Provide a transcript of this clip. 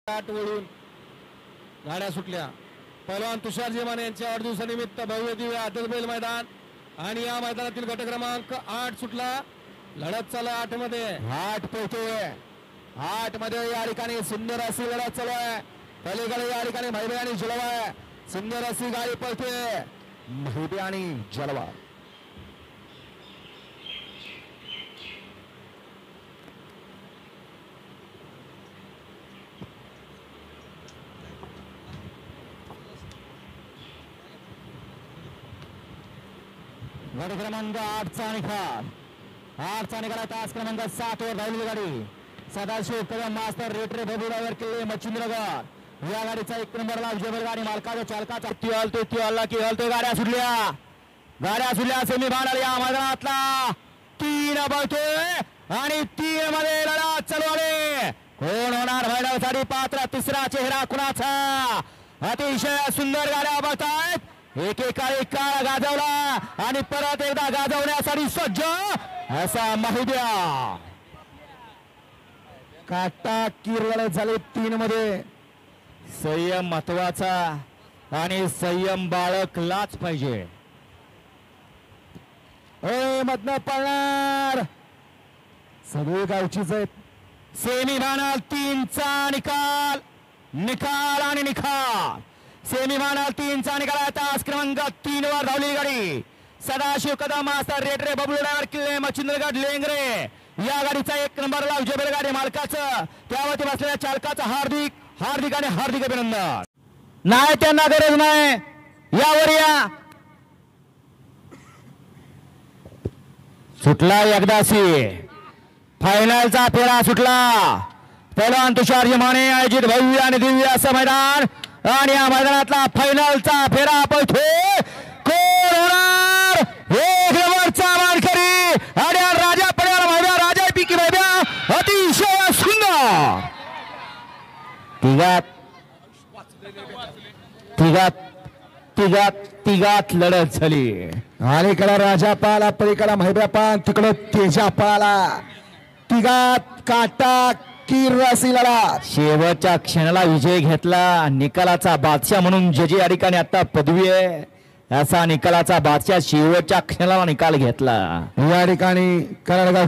आठ वळून गाड्या सुटल्या। पहलवान तुषार जेमाने यांच्या वाढदिवसानिमित्त भव्य दिव्य आदत बैल मैदान आणि या मैदानातील गट क्रमांक 8 सुटला। लढत चालू 8 मध्ये 8 पोहोचतोय 8 मध्ये या ठिकाणी सुंदर अशी लढत चालू आहे। पलीकडे या ठिकाणी महिबे आणि जलवा आहे। सुंदर अशी गाडी पळते महिबे आणि जलवा। गाडी क्रमांक 8 चा निकाल 8 चा निकाल तास क्रमांक 7 वर धावलेली गाडी सदाशिव कदम मास्तर रेटरे बबू ड्रायव्हर किल्ले मच्छिंद्रगड या गाडीचा 1 नंबरला जबर गाडी मालकाचा चालकाचा ती हलतो की हलतो। गाड्या सुटल्या सेमी फायनल या मैदानातला 3 बळतोय आणि 3 मध्ये लढत चालू आहे। कोण होणार फायनलसाठी पात्र? तिसरा चेहरा कुणाचा? अतिशय सुंदर गाड्या बघतायत। एकेकाळी काळ गाजवला आणि परत एकदा गाजवण्यासाठी सज्ज असा महिब्या। काटा किरवळ झाले 3 मध्ये। संयम महत्वाचा आणि संयम बाळगलाच पाहिजे। मधनं पळणार सगळे गावचीच आहेत। सेमी फायनल 3 चा निकाल आणि निकाल सेमी फायनल 3 चा निकाल तास क्रमांक 3 वर धावली गाडी सदाशिव कदम मास्तर रेटरे बबलू ड्रायव्हर किल्ले मच्छिंद्रगड लेंगरे या गाडीचा 1 नंबरला जबर गाडी मालकाचं त्यावरती बसलेल्या चालकाचं हार्दिक आणि हार्दिक अभिनंदन। नाही त्यांना गरज नाही यावर या सुटला एकदासी फायनलचा फेरा सुटला। पहलवान तुषार जेमाने आयोजित भव्य आणि दिव्य असं मैदान आणि या मैदानातला फायनलचा फेरा पळतोय। कोण होणार 1 नंबरचा मानकरी आणि राजा पड्याला महिब्या राजा पिकी महिब्या अतिशय सुंदर तिघात लढत झाली। अलीकडे राजा पाला पलीकडे महिब्या पान तिकडे तेजा पाला तिघात काटा किरसी लढा शेवटच्या क्षणाला विजय घेतला। निकालाचा बादशाह म्हणून जज या ठिकाणी आता पदवी आहे असा निकालाचा बादशाह शेवटच्या क्षणाला निकाल घेतला। या ठिकाणी कराडगाव